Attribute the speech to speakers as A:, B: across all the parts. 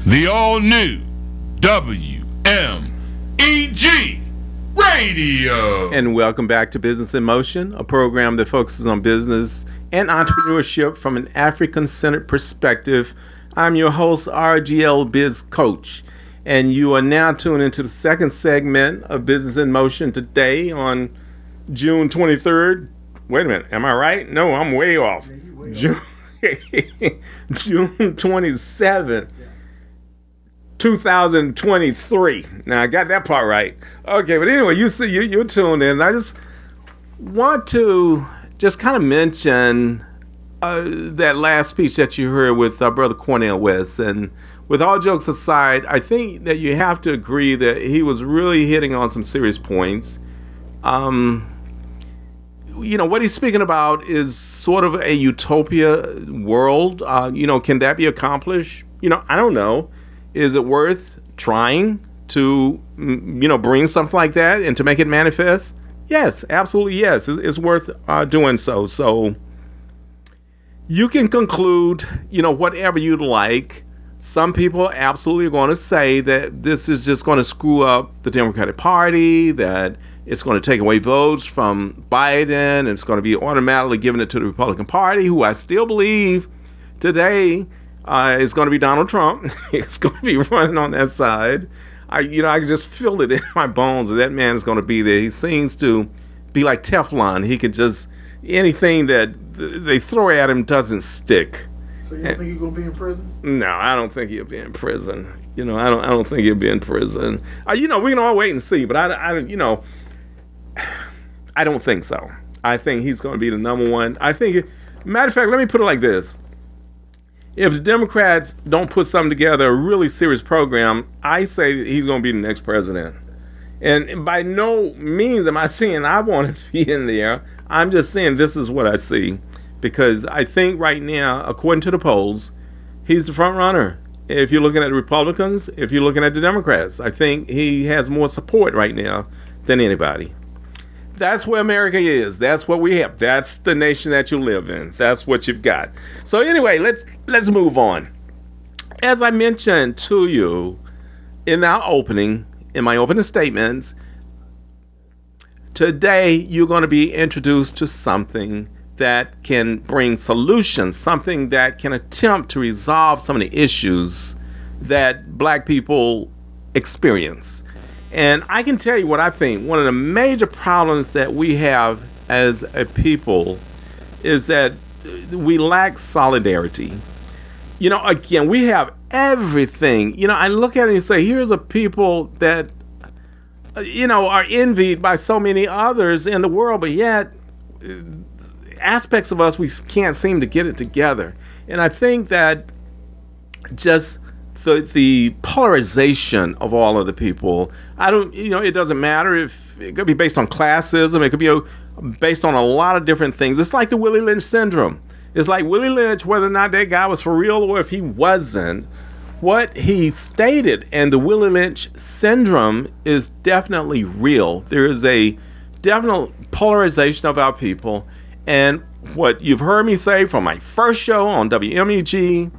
A: The all-new WMEG Radio.
B: And welcome back to Business in Motion, a program that focuses on business and entrepreneurship from an African-centered perspective. I'm your host, RGL Biz Coach, and you are now tuned into the second segment of Business in Motion today on June 23rd. Wait a minute, am I right? No, I'm way off. June 27th. 2023. Now I got that part right. Okay, but anyway, you're tuned in. I just want to just kind of mention that last speech that you heard with our brother Cornel West. And with all jokes aside, I think that you have to agree that he was really hitting on some serious points. What he's speaking about is sort of a utopia world. Can that be accomplished? I don't know. Is it worth trying to, bring something like that and to make it manifest? Yes, absolutely yes. It's worth doing so. So you can conclude, whatever you'd like. Some people absolutely are going to say that this is just going to screw up the Democratic Party, that it's going to take away votes from Biden, and it's going to be automatically giving it to the Republican Party, who I still believe today it's going to be Donald Trump. It's going to be running on that side. I can just feel it in my bones that man is going to be there. He seems to be like Teflon. He could just, anything that they throw at him doesn't stick.
C: So you don't think he's going to be in prison?
B: No, I don't think he'll be in prison. I don't think he'll be in prison. We can all wait and see, but I don't think so. I think he's going to be the number one. Matter of fact, let me put it like this. If the Democrats don't put something together, a really serious program, I say that he's going to be the next president. And by no means am I saying I want him to be in there. I'm just saying this is what I see. Because I think right now, according to the polls, he's the front runner. If you're looking at the Republicans, if you're looking at the Democrats, I think he has more support right now than anybody. That's where America is. That's what we have. That's the nation that you live in. That's what you've got. So anyway, let's move on. As I mentioned to you in my opening statements, today you're going to be introduced to something that can bring solutions, something that can attempt to resolve some of the issues that Black people experience. And I can tell you what I think. One of the major problems that we have as a people is that we lack solidarity. Again, we have everything. I look at it and say, here's a people that, are envied by so many others in the world, but yet aspects of us, we can't seem to get it together. And I think that just the polarization of all of the people, it doesn't matter if it could be based on classism, it could be based on a lot of different things. It's like the Willie Lynch syndrome. It's like Willie Lynch, whether or not that guy was for real or if he wasn't, what he stated, and the Willie Lynch syndrome is definitely real. There is a definite polarization of our people, and what you've heard me say from my first show on WMEG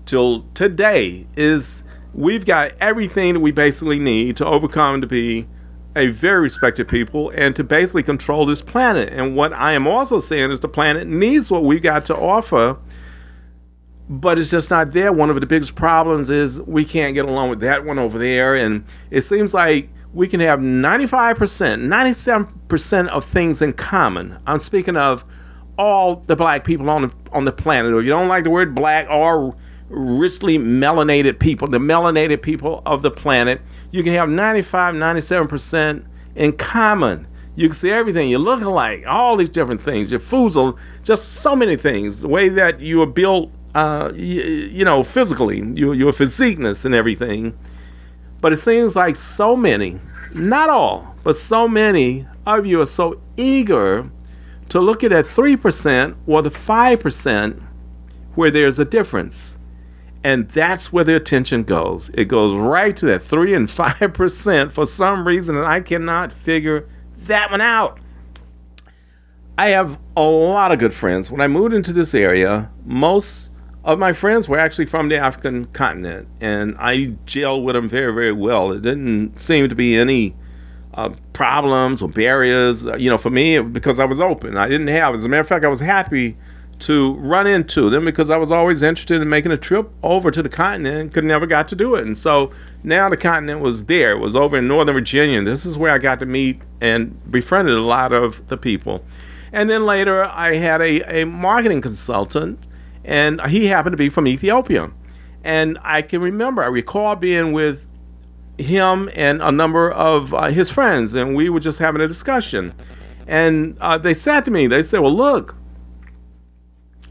B: till today is we've got everything that we basically need to overcome to be a very respected people and to basically control this planet. And what I am also saying is the planet needs what we've got to offer, but it's just not there. One of the biggest problems is we can't get along with that one over there. And it seems like we can have 95%, 97% of things in common. I'm speaking of all the Black people on the planet. Or if you don't like the word Black or richly melanated people, the melanated people of the planet, you can have 95, 97% in common. You can see everything. You look alike, all these different things. Your foods are just so many things. The way that you are built, physically, your physiqueness and everything. But it seems like so many, not all, but so many of you are so eager to look at that 3% or the 5% where there's a difference. And that's where the attention goes. It goes right to that 3 and 5% for some reason, and I cannot figure that one out. I have a lot of good friends. When I moved into this area, most of my friends were actually from the African continent, and I gelled with them very, very well. It didn't seem to be any problems or barriers, for me, because I was open. I didn't have, as a matter of fact, I was happy to run into them because I was always interested in making a trip over to the continent and could never got to do it. And so now the continent was there. It was over in Northern Virginia. And this is where I got to meet and befriended a lot of the people. And then later I had a marketing consultant, and he happened to be from Ethiopia. And I recall being with him and a number of his friends, and we were just having a discussion. And they said to me, they said, well, look,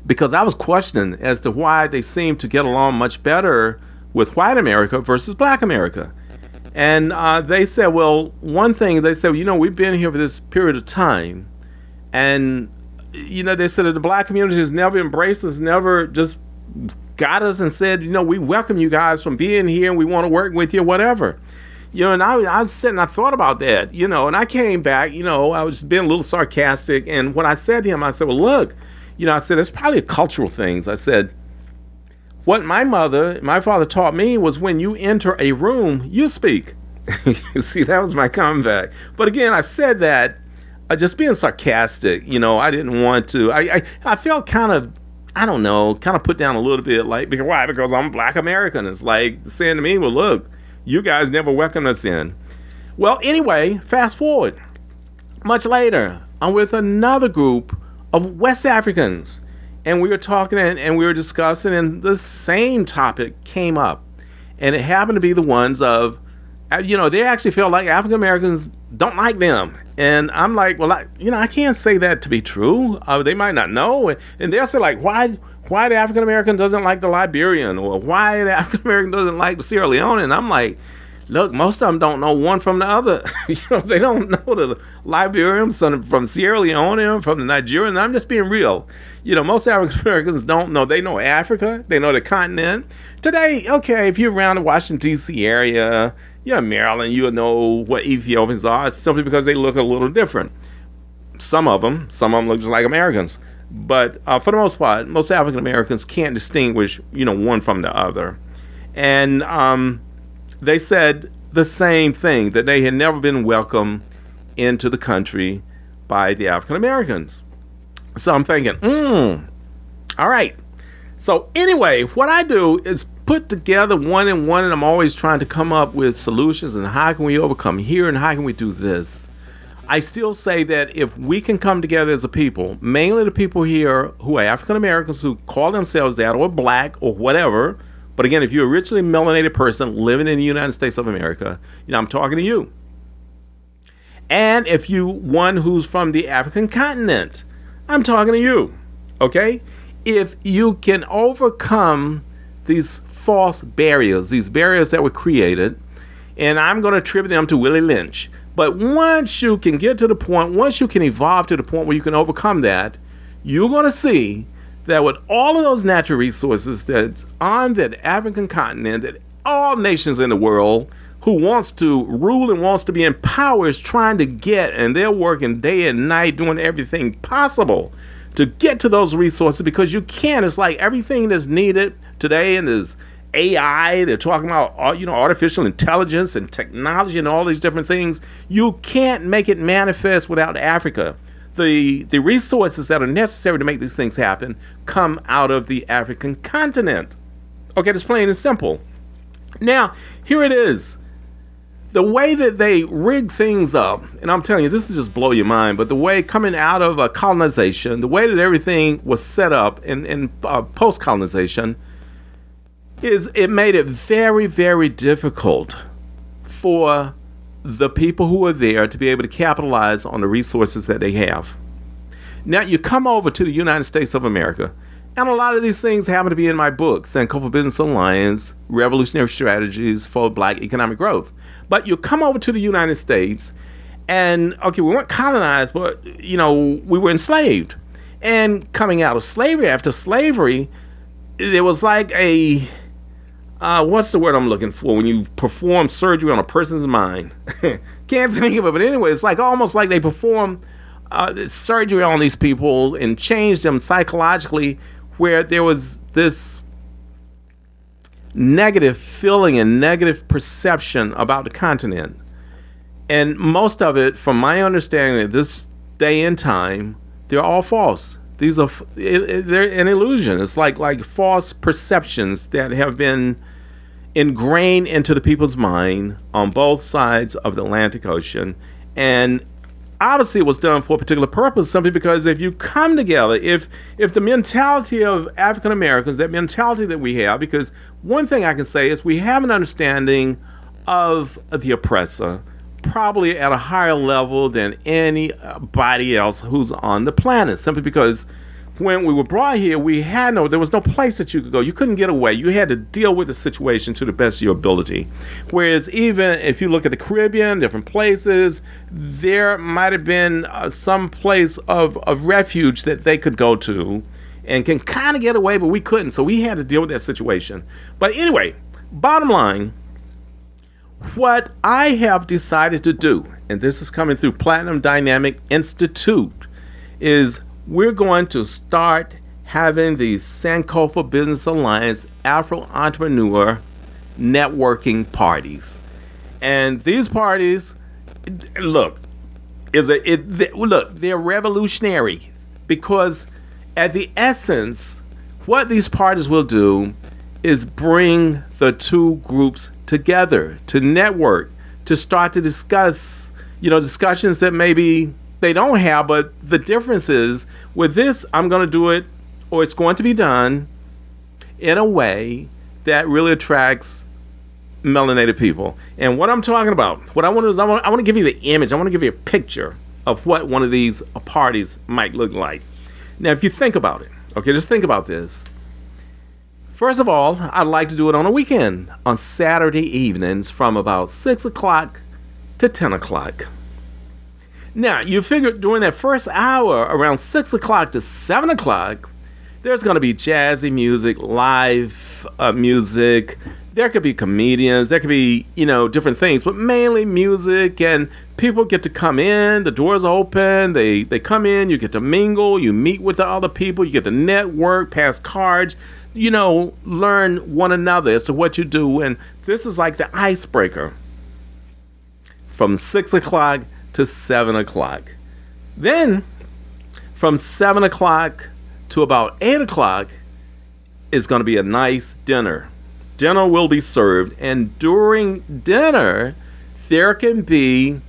B: because I was questioning as to why they seemed to get along much better with white America versus black America. And they said, well, one thing, they said, we've been here for this period of time. And, they said that the black community has never embraced us, never just got us and said, we welcome you guys from being here and we want to work with you, whatever. And I was sitting, I thought about that, and I came back, I was being a little sarcastic. And when I said to him, I said, well, look, I said, it's probably a cultural thing. I said, what my father taught me was when you enter a room, you speak. See, that was my comeback. But again, I said that just being sarcastic, I didn't want to. I felt kind of, I don't know, kind of put down a little bit, like, why? Because I'm black American. It's like saying to me, well, look, you guys never welcomed us in. Well, anyway, fast forward. Much later, I'm with another group of West Africans, and we were talking and we were discussing, and the same topic came up, and it happened to be the ones of, they actually felt like African Americans don't like them, and I'm like, well, I can't say that to be true. They might not know, and they'll say like, why the African American doesn't like the Liberian, or why the African American doesn't like the Sierra Leone, and I'm like, look, most of them don't know one from the other. They don't know the Liberians from Sierra Leone, from the Nigerian. I'm just being real. Most African Americans don't know. They know Africa. They know the continent. Today, okay, if you're around the Washington, D.C. area, Maryland, you'll know what Ethiopians are. It's simply because they look a little different. Some of them look just like Americans. But for the most part, most African Americans can't distinguish, one from the other. And they said the same thing, that they had never been welcomed into the country by the African Americans. So I'm thinking, all right. So anyway, what I do is put together one and one, and I'm always trying to come up with solutions and how can we overcome here and how can we do this. I still say that if we can come together as a people, mainly the people here who are African Americans who call themselves that, or black or whatever, but again, if you're a richly melanated person living in the United States of America, I'm talking to you. And if you one who's from the African continent, I'm talking to you. Okay? If you can overcome these false barriers, these barriers that were created, and I'm going to attribute them to Willie Lynch. But once you can get to the point, once you can evolve to the point where you can overcome that, you're going to see that with all of those natural resources that's on that African continent, that all nations in the world who wants to rule and wants to be in power is trying to get, and they're working day and night doing everything possible to get to those resources, because you can't. It's like everything that's needed today, and there's AI, they're talking about artificial intelligence and technology and all these different things. You can't make it manifest without Africa. The resources that are necessary to make these things happen come out of the African continent. Okay, it's plain and simple. Now, here it is. The way that they rig things up, and I'm telling you, this will just blow your mind, but the way coming out of colonization, the way that everything was set up in post-colonization, is it made it very, very difficult for the people who are there to be able to capitalize on the resources that they have. Now, you come over to the United States of America, and a lot of these things happen to be in my book, Sankofa Business Alliance, Revolutionary Strategies for Black Economic Growth. But you come over to the United States, and, okay, we weren't colonized, but, we were enslaved. And coming out of slavery, after slavery, there was like a... what's the word I'm looking for when you perform surgery on a person's mind? Can't think of it, but anyway, it's like almost like they perform surgery on these people and changed them psychologically, where there was this negative feeling and negative perception about the continent. And most of it, from my understanding at this day and time, they're all false. These are they're an illusion. It's like false perceptions that have been ingrained into the people's mind on both sides of the Atlantic Ocean. And obviously it was done for a particular purpose, simply because if you come together, if the mentality of African Americans, that mentality that we have, because one thing I can say is we have an understanding of the oppressor probably at a higher level than anybody else who's on the planet, simply because when we were brought here, there was no place that you could go. You couldn't get away. You had to deal with the situation to the best of your ability. Whereas even if you look at the Caribbean, different places, there might have been some place of refuge that they could go to and can kind of get away, but we couldn't. So we had to deal with that situation. But anyway, bottom line, what I have decided to do, and this is coming through Platinum Dynamic Institute, is we're going to start having the Sankofa Business Alliance Afro Entrepreneur networking parties. And these parties, look, they're revolutionary, because at the essence, what these parties will do is bring the two groups together to network, to start to discuss, discussions that maybe they don't have. But the difference is, with this, I'm going to do it, or it's going to be done in a way that really attracts melanated people. And what I'm talking about, what I want to do is I want to give you the image. I want to give you a picture of what one of these parties might look like. Now, if you think about it, okay, just think about this. First of all, I'd like to do it on a weekend, on Saturday evenings from about 6 o'clock to 10 o'clock. Now, you figure during that first hour, around 6 o'clock to 7 o'clock, there's going to be jazzy music, live music. There could be comedians. There could be, different things, but mainly music. And people get to come in. The doors are open. They come in. You get to mingle. You meet with the other people. You get to network, pass cards, learn one another as to what you do. And this is like the icebreaker from 6 o'clock to 7 o'clock. Then from 7 o'clock to about 8 o'clock is going to be a nice dinner. Dinner will be served, and during dinner there can be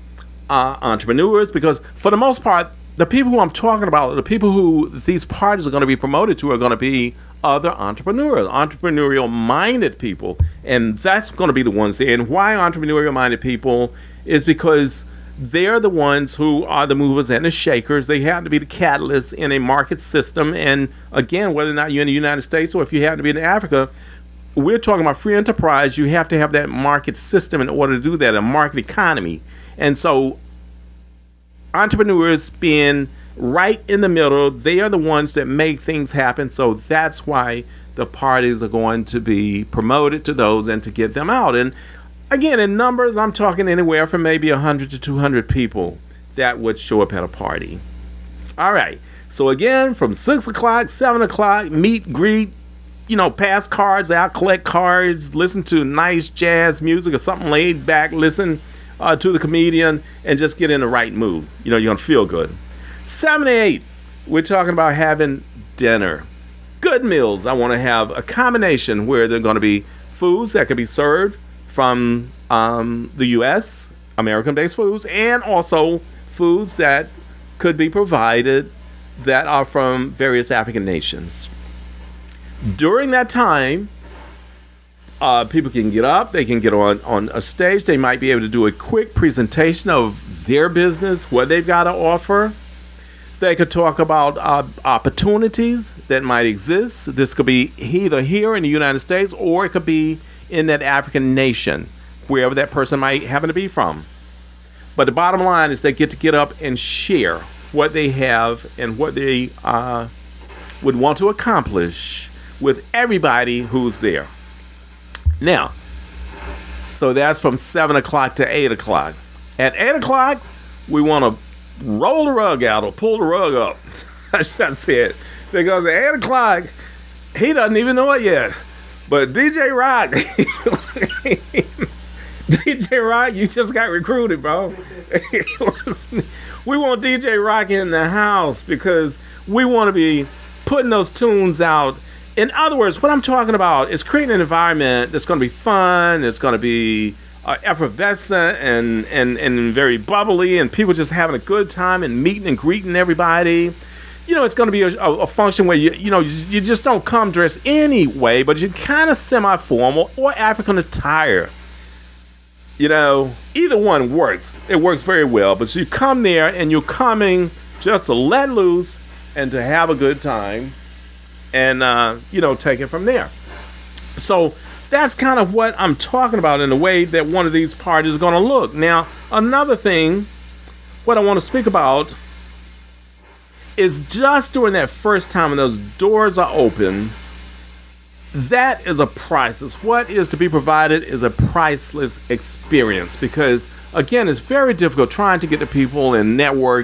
B: entrepreneurs, because for the most part, the people who I'm talking about, the people who these parties are going to be promoted to, are going to be other entrepreneurs, entrepreneurial-minded people, and that's going to be the ones there. And why entrepreneurial-minded people is because they're the ones who are the movers and the shakers. They have to be the catalysts in a market system. And again, whether or not you're in the United States or if you happen to be in Africa, we're talking about free enterprise. You have to have that market system in order to do that, a market economy. And so entrepreneurs being right in the middle, they are the ones that make things happen. So that's why the parties are going to be promoted to those and to get them out. And again, in numbers, I'm talking anywhere from maybe 100 to 200 people that would show up at a party. All right. So again, from 6 o'clock, 7 o'clock, meet, greet, pass cards out, collect cards, listen to nice jazz music or something laid back, listen to the comedian, and just get in the right mood. You're going to feel good. 7 to 8, we're talking about having dinner. Good meals. I want to have a combination where there are going to be foods that can be served from the U.S., American-based foods, and also foods that could be provided that are from various African nations. During that time, people can get up, they can get on a stage, they might be able to do a quick presentation of their business, what they've got to offer. They could talk about opportunities that might exist. This could be either here in the United States, or it could be in that African nation, wherever that person might happen to be from. But the bottom line is they get to get up and share what they have and what they would want to accomplish with everybody who's there. Now, so that's from 7 o'clock to 8 o'clock. At 8 o'clock, we want to roll the rug out or pull the rug up. I should say it. Because at 8 o'clock, he doesn't even know it yet. But DJ Rock, DJ Rock, you just got recruited, bro. We want DJ Rock in the house because we want to be putting those tunes out. In other words, what I'm talking about is creating an environment that's going to be fun, it's going to be effervescent and very bubbly, and people just having a good time and meeting and greeting everybody. You know, it's going to be a function where you just don't come dressed anyway, but you're kind of semi-formal or African attire. You know, either one works. It works very well. But so you come there and you're coming just to let loose and to have a good time and, take it from there. So that's kind of what I'm talking about in the way that one of these parties is going to look. Now, another thing, what I want to speak about is just during that first time when those doors are open, that is a priceless. What is to be provided is a priceless experience because, again, it's very difficult trying to get to people and network